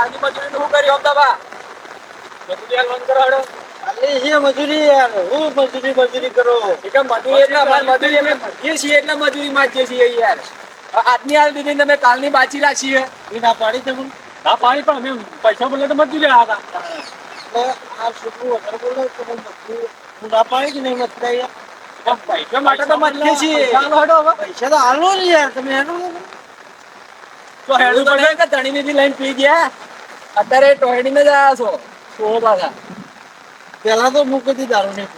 કાલની મજૂરી શું કર્યું અમદાવાદ મજૂરી હાલ બંધ કરાવડો ખાલી છે મજૂરી યાર હું મજૂરી કરો એટલે મજૂરી એટલે અમારી મજૂરી અમે ભરીએ છીએ એટલે મજૂરી માંગીએ છીએ યાર આજની હાલ દીધી તમે કાલની બાચી રાખીએ એ ના પાડી તમને ના પાણી પણ અમે પૈસા બોલે તો મજૂરી હતા એટલે આ છોકરું વધારે બોલે તો હું ના પાડી કે નહીં મત યાર પૈસા માટે તો મજૂરી છીએ પૈસા તો હાલો ને યાર તમે એનું તો હેડું પડે કે ધણીને થી લઈને પી ગયા અત્યારે ટોહેડીને જ આવ્યા છો સો પાછા પેલા તો મૂકી દારૂ નહીં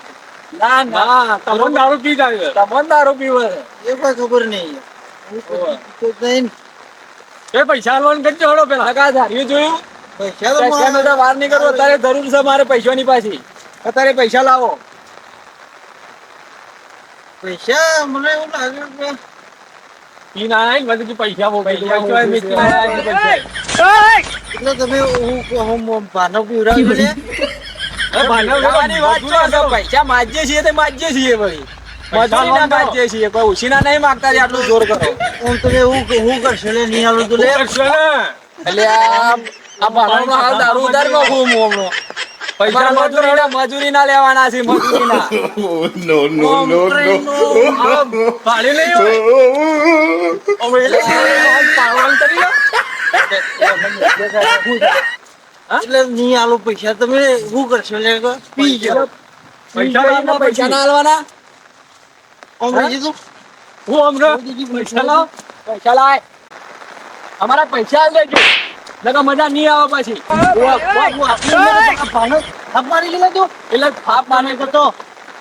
ના ના તમને દારૂ પી જાય તમને દારૂ પીવે એ કોઈ ખબર નહીં નહીં એ પૈસા આલવાનું કરજો હળો પેલા હગા ધાર્યું જોયું પૈસા પૈસાનો તો વાર નહીં કરું અત્યારે જરૂર છે મારે પૈસાની પાછી અત્યારે પૈસા લાવો પૈસા મને એવું લાગે કે ઈ ના આય મને પૈસા બહુ એટલે તમે હું ભાનો પીવડાવી લે પૈસા માજીએ છીએ તે માજીએ છીએ વળી મજૂરી ના માજીએ છીએ કોઈ ઉછીના નહીં માંગતા આટલું જોર કરો હું તમે હું કરશો લે નહીં આલું તો લે એટલે આ ભાડાનો હાલ દારૂ ઉધાર નો હું હમણો પૈસા મજૂરી ના લેવાના છે મજૂરી ના no. પાડી લઈ પાવન કરી લો એટલે નહીં આલો પૈસા તમે શું કરશો લે પી જાઓ પૈસા ના આલવાના હું હમણાં પૈસા લાય અમારા પૈસા આલ દેજો લગા મજા નહીં આવે પછી થાપ મારી ગયેલા તું એટલે થાપ માને તો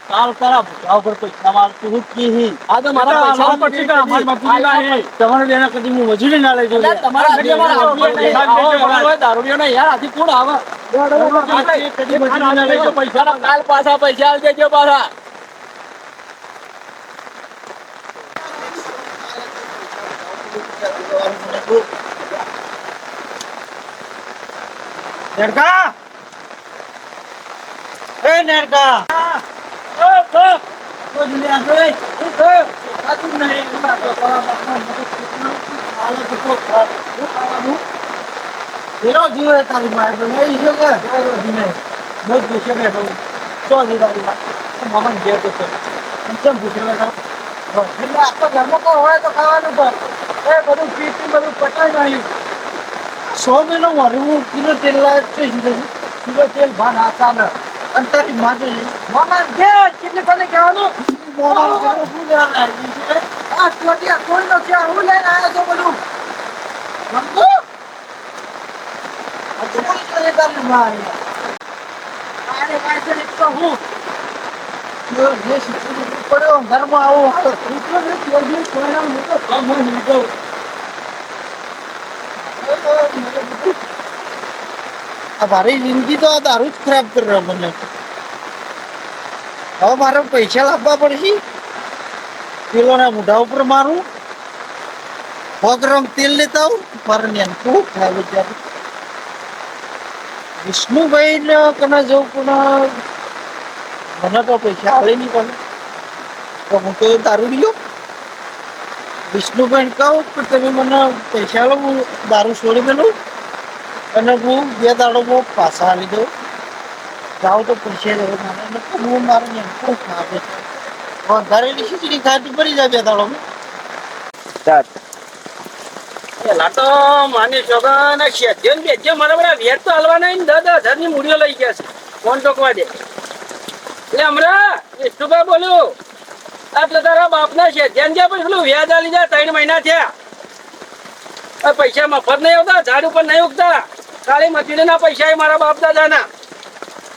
કાલ તારા ભૂખા ઉપર પૈસા મારતું હું કી આ તો મારા પૈસા પછી અમારી મજૂરી ના તમારે લેના કદી હું મજૂરી ના લઈ જાઉં તમારા દારૂડિયો ને યાર આથી કોણ આવે પૈસા કાલ પાછા પૈસા આલ દેજો પાછા नेरका ए नेरका तो दिले आगे आतुन नहीं तेरा जीव है तारी मार तो नहीं इसे का नहीं बहुत पूछे मैं तो तो नहीं दादी मामा ने दिया तो हम पूछे मैं तो એટલે આખો ધર્મ કો હોય તો ખાવાનું પર એ બધું પીતી બધું પટાઈ નહીં 100 મેનો મારું કિલો તેલ લાવ છે કિલો તેલ ભાન આસાને અંતરી માજે મામા દે કેટલે તને કહેવાનું મોમા કેવું શું લેવા આવી છે આ ચોટિયા કોણ નો કે હું લઈને આવ્યો તો બધું સમજો આ તો કોઈ કરે તારી મારી આને પાસે તો હું જો જે શીખવું પડ્યો ધર્મ આવો એટલો ને યોગ્ય કોઈના મોટો કામ નહીં તો મારી જિંદગી તો આ દારૂ જ ખરાબ કરી રહ્યો મને હવે મારે પૈસા લાવવા પડશે પેલોના મોઢા ઉપર મારું 100 ગ્રામ તેલ લેતા આવું મારે ને ખૂબ થાય બિચારું વિષ્ણુભાઈ ને કના જવું પણ મને તો પૈસા આવે નહીં પણ તો હું તો દારૂ લ્યો વિષ્ણુભાઈ કહું કે તમે મને પૈસા લો હું દારૂ છોડી મેલું અને હું 2 દાડોમાં પાછા આવી દઉં જાઉં તો પૈસા દેવું મને હું મારે ને ખૂબ ખાવે વધારેલી ખીચડી ખાતી પડી જાય 2 દાડોમાં પેલા તો માની છોકરા ને શેઠિયો ને બેઠિયો મારા બધા વેટ તો હાલવાના 10,000 ની મૂડીઓ લઈ ગયા છે ફોન ટોકવા દે એટલે હમણાં વિષ્ણુભાઈ બોલ્યું એટલે તારા બાપના શેઠિયાને ગયા પછી પેલું વ્યાજ આલી જાય 3 મહિના થયા પૈસા મફત નહીં આવતા ઝાડ ઉપર નહીં ઉગતા ખાલી મજૂરીના પૈસા એ મારા બાપ દાદાના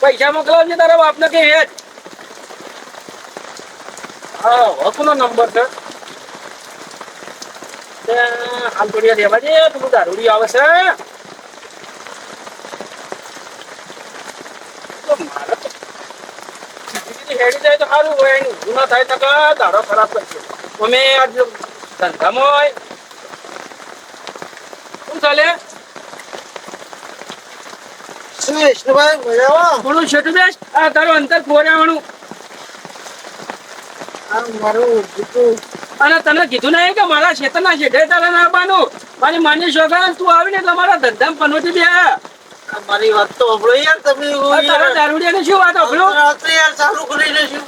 પૈસા મોકલાવજે તારા બાપને કે વ્યાજ હા હકનો નંબર છે હાલ થોડી લેવા દે પેલું દારૂડી આવે છે મારે તો હેડી જાય તો સારું હોય એનું ગુના થાય તો દાડો ખરાબ કરશે અમે આજ ધંધામાં હોય શું ચાલે શું વિષ્ણુભાઈ મજામાં થોડું છેટું બેસ આ તારું અંતર ખોરાવાનું આ મારું અને તને કીધું નહીં કે મારા ખેતરના શેઠે તારે ના આવવાનું મારી માની છોકરા તું આવીને એટલે મારા ધંધામાં પનોતી બે મારી વાત તો સાંભળો યાર તમે તારા દારૂડિયાની શું વાત સાંભળ્યો? રાત્રે યાર ચાલુ કરી દેશું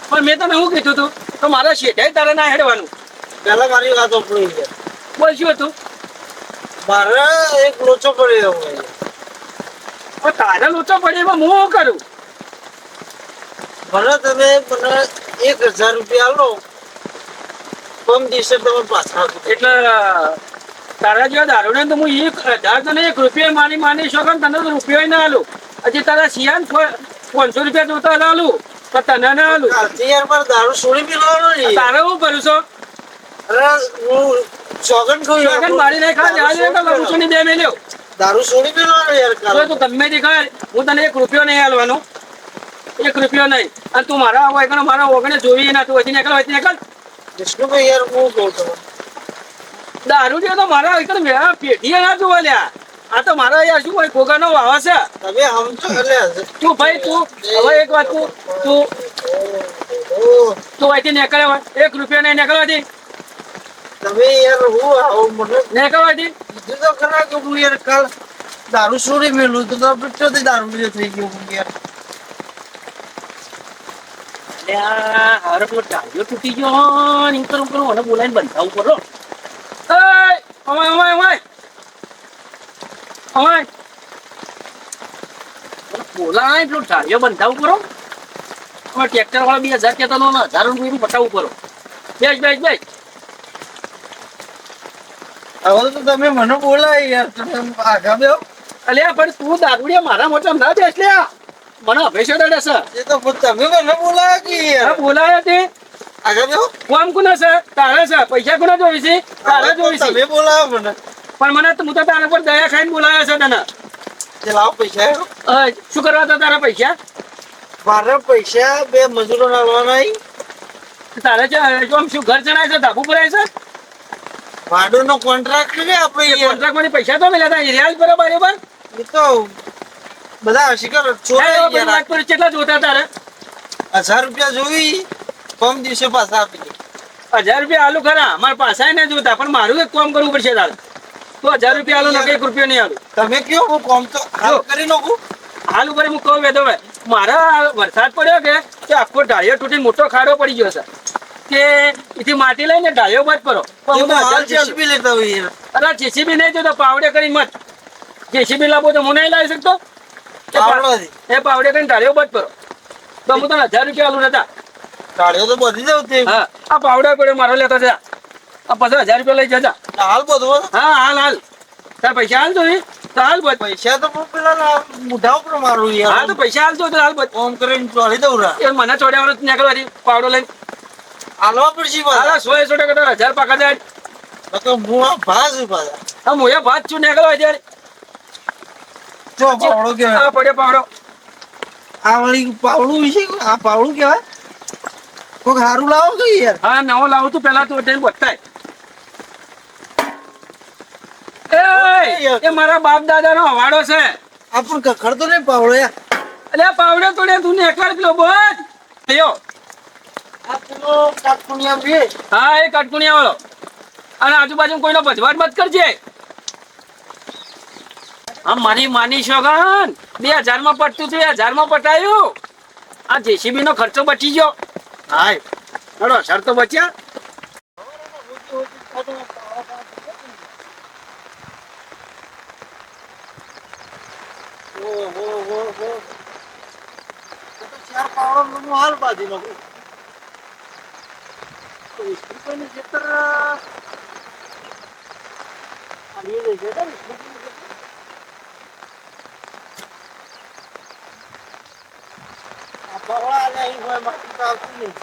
પણ મેં તને શું કીધું તું તો મારા શેઠે તારે ના હેડવાનું. પહેલા મારી વાત સાંભળો યાર બોલ શું હતું? મારે એક લોચો પડ્યો હોય પણ તારે લોચો પડે એમાં હું શું કરું? મને તમે મને 1000 રૂપિયા આલો કમ દિવસે તમે પાછા આપી દો. એટલે તારા જેવા દારૂડિયા તો હું 1000 તને 1 રૂપિયા માની છોકરા તને તો રૂપિયો ના આલું. હજી તારા સિયાન 500 રૂપિયા જોતા આલું તો તને ના આલું. કાલથી યાર મારે દારૂ છોડી પીવાનો નહીં. તારે શું કરું છો? અરે હું સોગન ખાઉં યાર. છોકરા મારી નહીં ખા જવા દે તો લપસુની બે મેલ્યો દારૂ છોડી પીવાનો યાર તો કાલ. તું ગમે તે કર હું તને 1 રૂપિયો નહીં આલવાનો. 1 રૂપિયો નહીં. અને તું મારા હોય મારા ઓગણે જોઈ ના તું હજી નીકળ. વિષ્ણુભાઈ યાર હું કહું તમને દારૂડિયા તો મારા એકદમ પેઢીએ ના જોવા લ્યા. આ તો મારા યાર શું હોય ઘોઘાનો વાવા છે. તમે સમજો એટલે તું ભાઈ તું હવે એક વાત તું અહીંથી નીકળે 1 રૂપિયો નહીં નીકળવાથી તમે યાર હું આવું મને નીકળવાથી કીધું તો ખરા કે હું યાર કાલ દારૂ છોડી મેલું તો પીઠોથી દારૂ પીધો થઈ ગયો હું યાર. હારો પેલો ટાળીઓ તૂટી ગયો ને એમ કરું મને બોલાવીને બંધાવું કરો. બોલાય પેલો ટાળીઓ બંધાવું કરો. ટ્રેક્ટર વાળા 2000 કહેતા નો 1000 રૂપિયા પટાવું કરો. બેસ હવે તો તમે મને બોલાય યાર તમે આગા બેહો. અલ્યા પણ તું દારૂડિયા મારા મોટા ના બેસ લ્યા. મને અભેશો દડે છે. એ તો તમે મને બોલાય કે યાર બોલાયો તે આગા બેહો. કોમ કોના છે? તારે છે. પૈસા કોના જોઈ છે? તારે જોઈ છે. તમે બોલાવો મને પણ મને હું તો તારા પર દયા ખાઈને બોલાયો છે તને. જે લાવો પૈસા હેડો. શું કરવા હતા તારા પૈસા? મારા પૈસા 2 મજૂરો લાવવાના ઈ. તારે આમ શું ઘર ચણાય છે? ધાબુ ભરાય છે? ભાડુનો કોન્ટ્રાક્ટ ને આપણે યાર. કોન્ટ્રાક્ટ માંથી પૈસા તો મળ્યા હતા રિયાલ બરાબર એ તો બધા શિકાર ચોરાઈ ગયા. વાત પર કેટલા જોતા તારે? 1000 રૂપિયા જોઈ કમ દિવસે પાછા આપી દે. 1000 રૂપિયા આલુ ખરા મારા પાછા ને જોતા પણ મારું એક કામ કરવું પડશે તારે. તો 1000 રૂપિયા આલુ ને 1 રૂપિયો નહીં આલુ. તમે કયો હું કોમ તો હાલ કરી નાખું. હાલ ઉપર હું કહું વેદો ભાઈ મારા વરસાદ પડ્યો કે આખો ઢાળિયો તૂટી મોટો ખાડો પડી ગયો છે કે એથી માટી લઈને ઢાળિયો બંધ કરો. પણ હું તો 1000 રૂપિયા જેસીબી લેતા હોય યાર. અરે જેસીબી નહીં જોતો પાવડે કરી મત. જેસીબી લાવો તો હું નહીં લાવી શકતો. પાવડોથી. એ પાવડે કરીને ઢાળિયો બંધ કરો તો હું તને 1000 રૂપિયા આલુ નતા. ગાડીઓ તો બધી જવું તે. હા આ પાવડા પડે મારો લેતો જા. આ પછી 1000 રૂપિયા લઈ જજા. હાલ બધું હા હાલ તાર પૈસા હાલ તો તો હાલ બધ. પૈસા તો હું પેલા મુઢા ઉપર મારું હા યાર. તો પૈસા હાલ તો હાલ બધ. કોમ કરીને ચોળી દઉં રા. એ મને ચોડ્યા નીકળવાથી પાવડો લઈને હાલવા પડશે પાછા. હાલા 100 1000 પાકા જાય. તો હું આ ભાસ પાછા. હા મોયા ભાત છું નીકળવા ત્યારે જો પાવડો કેવાય. આ પડ્યો પાવડો. આ વળી પાવડું વિશે આ પાવડું કેવાય. કોક સારું લાવો કે યાર. હા નવો લાવું તું પેલા તું તેને બતાય. એ મારા બાપ દાદાનો હવાડો છે. આ પણ કખડતો નહીં પાવડો યાર. એટલે પાવડો તોડે તું નીકળ પેલો બોલ લ્યો. આ પેલો કાટકુનિયા બે. હા એ કટકુણિયા વાળો. અને આજુબાજુ કોઈનો ભજવાટ મત કરજે. આ મારી માની શોગન 2000 માં પટતું હતું 1000 માં પટાયું. આ જેસીબી નો ખર્ચો બચી ગયો. હાય ચલો સર તો બચ્યા. ચાર પાવડો નું હાલ બાંધી નાખું. પાવડા નહીં હોય માટી તો આવતું નહીં.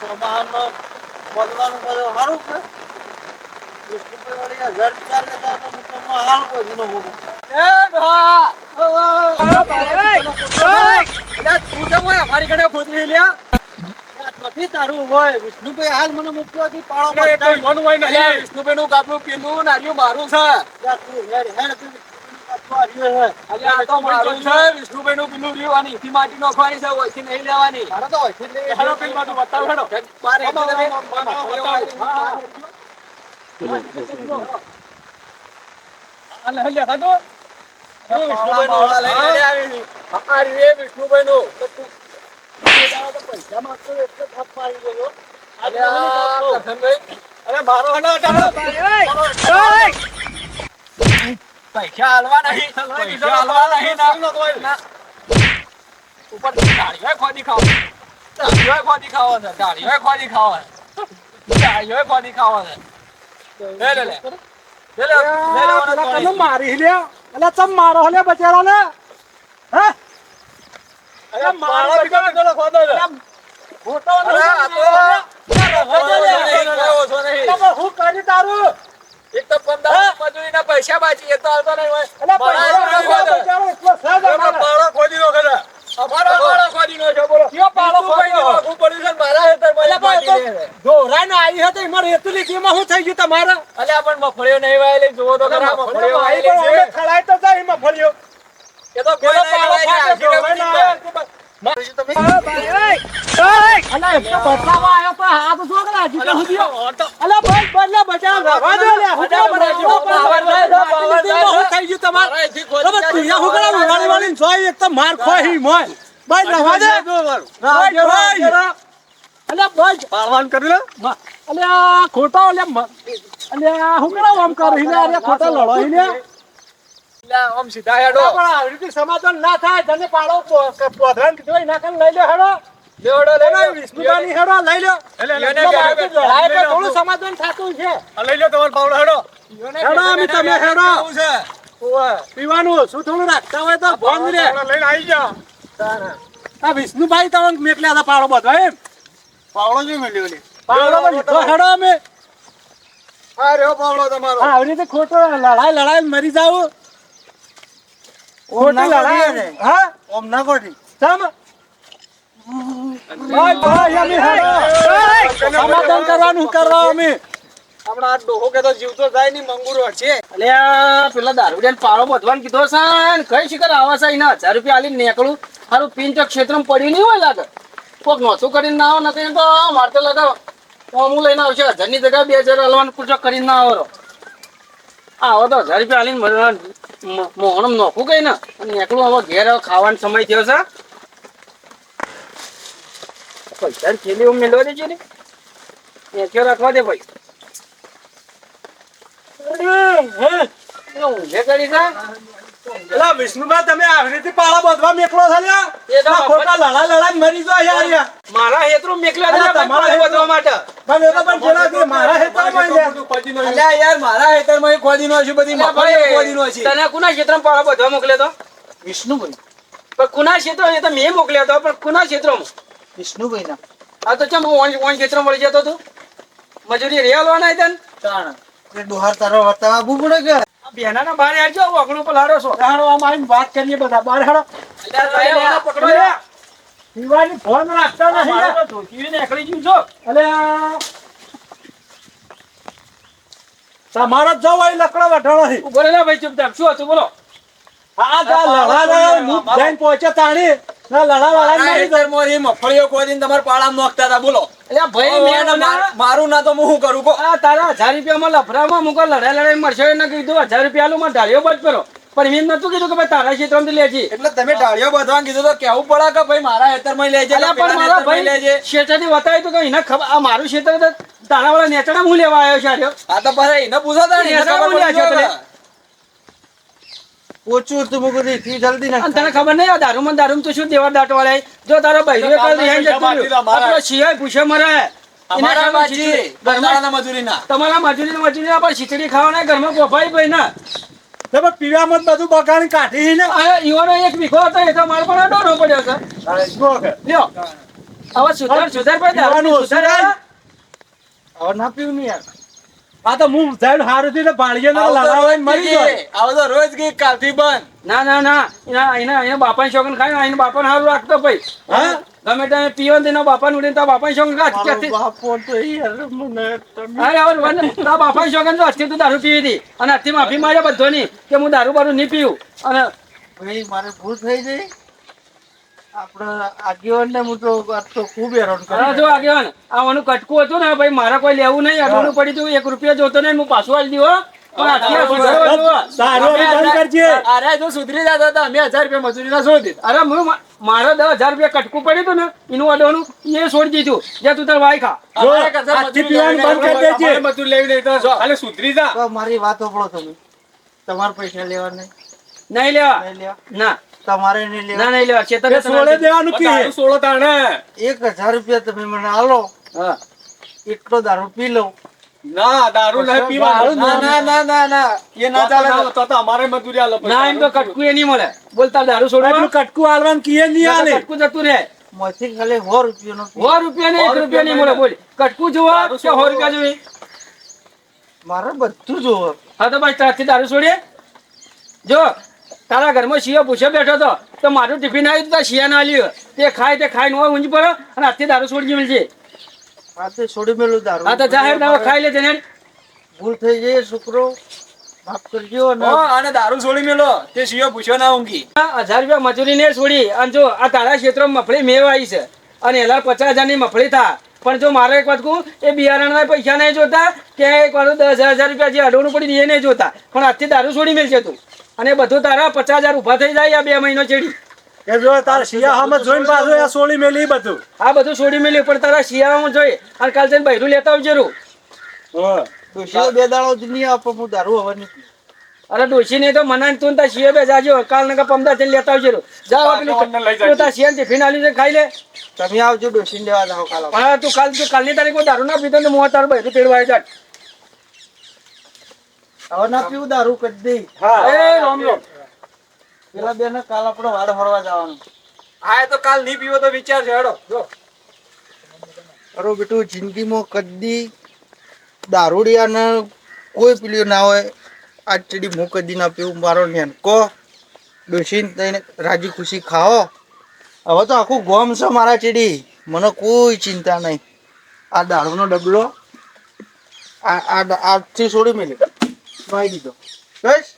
પ્રમાણમાં બોલવાનું બધું સારું છે. રૂપિયા 1000 લેતા તો મોટામાં હાલ કોઈ નો બોલું. અમારી કಡೆ ખોદરી લ્યા. નથી તારું હોય વિષ્ણુભાઈ હાલ મને મોકલો હતી પાળો અરે, એ તો ઈવાનું હોય નહીં. અલ્યા, વિષ્ણુભાઈનું કાપલું પેલું નારિયું મારું છે અલ્યા, તું હેડ, હેડ, તું કાપવા આવ્યો હે. અલ્યા, આ તો મારું છે. વિષ્ણુભાઈનું પેલું રહ્યું, આની ઈથી માટી નાખવાની છે, ઓયથી નહીં લેવાની. મારે તો હોય છે એટલે એ હેડો, પેલી બાજુ બતાવો, હેડો. બાર એક બતાવો, જણે બતાવો, બતાવો. હા, હા. અલ્યા, અલ્યા, ખાધો? વિષ્ણુભાઈનું લઈને આવી. આ રે વિષ્ણુભાઈનું. તો તું પૈસા માંગતો એટલે થાપ મારી ગયો. અલ્યા, કરશનભાઈ. અરે, મારો હેડો, હેડો. પૈસા હાલવા નહીં. પૈસા હાલવા નહીં, ના. ઉપર ડાળીઓય ખોદી ખાવ. ડાળીઓય ખોદી ખાવો છે. ડાળીઓય ખોદી ખાવો છે. ડાળીઓય ખોદી ખાવો છે. લે, લે, લે. લે, લે, લે, લે, ઓને તોડી. મારી લ્યા એટલે ચમ મારો લે બચારા ને હે અરે, મારો બીજો બીજો ખોદો છે. ખોટો અરે, આ તો કોઈ ઓછો નહીં. હું કરી તારું એક તો 15 મજૂરીના પૈસા બાકી, એ તો હાલતો નહીં હોય. એટલે મારા પૈસા ખોદો. બચારો એટલો સહજ અમારે. પાળો ખોદી નો કરે. અમારો પાળો ખોદી નો છે, બોલો. કયો પાળો ખોદ્યો? નાખવું પડ્યું છે ને મારા હેઠળ એટલે બાકી પણ રહે છે. ધોરાઈને આવી હતી મારે એટલી કેમાં શું થઈ ગયું તમારે અલ્યા, પણ મફળીઓ નહીં વાયેલી, જુઓ તો ખરા, મફળીઓ આવી વાયેલી પણ અમે છે. ખડાઈ તો જાય એમાં ફળ્યો એ તો કોઈ પેલો નહીં પાળો વાયેલી, ફાટ્યો, આજી ધોરાઈને રમતી આવ્યો. અલા, એટલો બચાવવા આવ્યો તો હાથ છોકરા હજી તો સુધી અલા ભાઈ બદલા બચાવ રવા દે લે હું બચાવ, બચાવ. શું થઈ ગયું તમારે મારા અહીંથી ખોદી હવે તું કાઢી. હું કરા વાળી વાળી જોઈ એક તો માર ખોહી મોય ભાઈ રવા દે ભાઈ ભાઈ અલા ભાઈ પાળવાન કરી લે. અલ્યા ખોટા અલ્યા હું કરા આમ કરી લે અરે ખોટા લડો લે અલ્યા, આમ સીધા હેડો. પણ આવી રીતે સમાધાન ના થાય તને પાડો પોધરાન કીધું ના કન લઈ લે હેડો લેવડો, એના લેવડો. વિષ્ણુદાની હેડો લઈ લે એને તો કે મારે હવે તો લડાઈ પર થોડું સમાધાન થાતું છે આ લઈ લો તમારો પાવડો, હેડો. હેડો અમે તમે હેડો આવું છે. પીવાનું શું થોડું રાખતા હોય તો બંધ રે પાવડો લઈને આવી જાઓ. આ વિષ્ણુભાઈ તમને મેકલ્યા હતા પાડો બધો એમ પાવડો શું મળ્યો લે? પાડો લીધો હેડો અમે આ રહ્યો પાવડો તમારો. હા, આવી રીતે ખોટો લડાઈ મરી જાવ ખોટી લડાઈ હા ઓમ ના કોટી. સમ ભાઈ ભાઈ અમે હેડો સમાધાન કરવાનું કરવા અમે હમણાં આ ડોહો કે તો જીવતો જાય નહીં, મંગુરો છે. અલ્યા પેલા દારૂડિયાને પાળો બધવાન કીધો છે ને કઈ શિખર આવા છે એના 1000 રૂપિયા આલીને નીકળું હારું પિન તો ક્ષેત્રમાં પડ્યું નહીં હોય લાગે કોક નોતું કરીને ના આવે નથી તો મારતો લગાવ હું લઈને આવશે 1000 ની જગ્યાએ 2000 હલવાનું પૂછો કરીને ના આવો આવો તો 1000 રૂપિયા આલીને મોહણમ નોખું કઈ ને અને નીકળું હવે ઘેર હવે ખાવાનો સમય થયો છે પૈસા થેલી હું મેળવા દેજો ને એ રાખવા દે ભાઈ ઊંઘે કરી છે એલા વિષ્ણુભાઈ તમે આવી રીતે પાળા બધવા મેકલો છે લ્યા એ તો આ ખોટા લડાઈ મરી જાય યાર મારા હેતરું મેકલા અલા, તમારા વધવા માટે પણ એ તો પણ જેના કે મારા હેતરમાં લ્યા અલ્યા યાર, મારા હેતરમાં ખોદી નો છે, બધી મફળીઓ ખોદી નો છે. તને કુના ક્ષેત્રમાં પાળો બધવા મોકલ્યો તો વિષ્ણુભાઈ પણ કુના ક્ષેત્ર એ તો મેં મોકલ્યો હતો પણ કુના ક્ષેત્રમાં વિષ્ણુભાઈ ના આ તો ચમ ઓન ક્ષેત્રમાં મળી જતો તું મજૂરી રેલવાના તને તાણ એ ડોહાર તારો વર્તાવ આપવું પડે કે બેનાના બહાર આવજો વાગણું પલાડો છો હાડો આમ આવીને વાત કરીએ બધા બાર હાડો પકડો યાર. દીવાની ફોન રાખતા નહીં મારે યાર. તો ધોતીને નીકળી ગયું છો અલે તમારો જો ભાઈ લકડો વઢાણો છે ઉભો રહેલા ભાઈ ચૂપચાપ શું હતું બોલો આ જા લડા હું જઈને પહોંચે તાણી ના લડા મરી જાય હેતરમાં એ મફળીઓ ખોદીને તમારા પાળામાં નોખતા હતા, બોલો. એટલે ભાઈ મેં મારું ના તો હું શું કરું કો? આ તારા 1000 રૂપિયામાં લફરામાં મુકો લડાઈ મળશે એને કીધું 1000 રૂપિયા આલું માં ઢાળીઓ બચ કરો પણ મેં નતું કીધું કે ભાઈ તારા ક્ષેત્રમાંથી લેજે એટલે તમે ડાળીઓ બાંધવાનું કીધું તો કેવું પડે કે ભાઈ મારા હેતરમાં લેજે, અલ્યા પણ પેલાના મારા હેતરમાં ભાઈ લેજે. ક્ષેત્રથી બતાવ્યું તો કે એને ખબર આ મારું ક્ષેત્ર તો તારા વાળા નેચડા હું લેવા આવ્યો છે આર્યો. આ તો પાછા એને પૂછો તાણ, એને નેચડા ખબર હું લ્યા પડી છો જાય. તને. ઓછું તું મૂકી દી, જલ્દી ના અને તને ખબર નહીં આ દારૂમાં તો શું દેવા દાટવાળા જો તારો બૈરો કાલ રિહાઈ જતું રહ્યું. આપણો સિવાય પૂછે મરે એને અમારા ખબર બાજી ખીચડી. ઘરમાં બંધારાના મજૂરીના. તમારા મજૂરી પણ ખીચડી ખાવાના ઘરમાં પોપાઈ ભાઈ ના તમે પીવામાં જ બધું બગાડી કાઢી ને આ ઈવાનો એક વીઘો હતો એ તો મારે પણ ડોનો પડ્યો છે લ્યો હવે સુધાર ભાઈ દારૂની પીવાનું સુધાર ઓછું આવે. હવે ના પીવું નહીં યાર આ તો હું સાહેબ હારું થી ને ભાળીએ ના આવું તો લડાવાય રોજ મરી ગઈ. જાય આવું તો રોજ ગઈ, કાલથી બંધ. ના એના બાપાની શોખન ખાય એના બાપાને સારું રાખતો ભાઈ હા ગમે તમે પીવો ને તેના બાપાને ઉડીને તારા બાપાની શોખ મારો ક્યાંથી બાપો તો યાર મને તમે અરે હવે વન તારા બાપાની શોખ તો આજથી તું દારૂ પીવી હતી અને આજથી માફી માંગે બધોની કે હું દારૂ બારૂ નહીં પીવું અને ભાઈ મારે ભૂલ થઈ ગઈ આપણે આગેવાનને હું તો આજ તો ખૂબ હેરાન અરે જો કર્યો આગેવાન આ ઓનું કટકું હતું ને ભાઈ મારે કોઈ લેવું નહીં અડવાનું પડી તું 1 રૂપિયા જોતો નહીં હું પાછું આલી દીધો પણ આજથી આ સુધારવા જુઓ. દારૂ હવે બંધ કરજે. અરે જો સુધરી જતા હતા અમે 1000 રૂપિયા મજૂરીના છોડી દીધા. અરે મારે 10,000 રૂપિયા કટકું પડ્યું હતું ને એનું અડવાનું એ છોડી દીધું જ્યાં તું તાર વાય ખા જો, અમારે કશા આજથી મજૂરી પીવાનું બંધ કરી દેજે. અમારે મજૂરી લેવી નહીં તો ખાલી સુધરી જા. તો મારી વાત સાંભળો તમે તમારે પૈસા લેવા નહીં નહીં લેવા નહીં લેવા ના તમારે નહીં લેવા ના નહીં લેવા ચેતન એ સોળે દેવાનું કે દારૂ સોળો તાણે 1000 રૂપિયા તમે મને આલો હા એટલો દારૂ પી લઉં ના દારૂ નહીં પીવાનું. ના એ ના ચાલે તો અમારે મજૂરી આલો ના એમ તો કટકું એ નહીં મળે બોલતા દારૂ છોડવા એટલું કટકું આલવાનું કીએ નહીં આલે. કટકું જતું રહે માંથી ખાલી 100 રૂપિયાનો 100 રૂપિયા ને 1 રૂપિયા નહીં મળે બોલ કટકું જોવા કે 100 રૂપિયા જોઈ મારે બધું જોવે હા તો ભાઈ ત્યાંથી દારૂ છોડીએ જો તારા ઘરમાં શિયો પૂછ્યો બેઠો હતો તો મારું ટિફિન આવ્યું તો શિયા ના લ્યો તે ખાઈને હોય ઊંઘી પડો અને આજથી દારૂ છોડી મળશે આ તો છોડી મેલું દારૂ હા તો જાહેર દાવો ખાઈ લે તેને ભૂલ થઈ જાય છોકરો માફ કરજો અને અને દારૂ છોડી મેલો તે સિયો પૂછ્યો ના ઊંઘી. 1000 રૂપિયા મજૂરી ને છોડી અને જો આ તારા ક્ષેત્રમાં મફળી મેવ આવી છે અને એલા 50,000 ની મફળી થા પણ જો મારે એક વાત કહું એ બિયારણના પૈસા નહીં જોતા કે એક વાર 10,000 રૂપિયા જે અડોનું પડી એ નહીં જોતા પણ આજથી દારૂ છોડી મેળશે તું અને બધું તારા 50,000 ઊભા થઈ જાય આ 2 મહિનો ચડી એ જો તાર શિયાળામાં જોઈને પાછું આ સોળી મેલી બધું. આ બધું છોડી મેળ્યું પણ તારા શિયાળામાં જોઈએ અને કાલ જઈને બૈરું લેતા આવજે રૂ હા. ડોશીઓ 2 દાડો જ નહીં આપો હું દારૂ હવે નહીં પીવું. અરે ડોશી ને તો મનાય તું તાર શિયા બે જાજો કાલ નકા પમદા થઈને લેતા આવજે રૂ જા પેલું તું તાર શિયા ટિફિન આલી છે ખાઈ લે તમે આવજો ડોશીને લેવા જાઓ કાલ આપણે. હા તું કાલની તારીખમાં દારૂ ના પીતો ને મોં તારું બૈરું તેડવાય જાય હવે ના પીવું દારૂ કરી દઈ એ રામ રામ પેલા બેન કાલ આપણે વાડ ફરવા જવાનું હા તો કાલ નહીં પીવો તો વિચાર છે હેડો જો અરે બેટું જિંદગીમાં કદી દારૂડિયાને કોઈ પીલ્યું ના હોય આજ ચડી હું કદી ના પીવું મારો નેનકો ડોસીને થઈને રાજી ખુશી ખાઓ હવે તો આખું ગોમ છે મારા ચીડી મને કોઈ ચિંતા નહીં આ દારૂનો ડબલો આજથી છોડી મેલ્યો ભાઈ દીધો બસ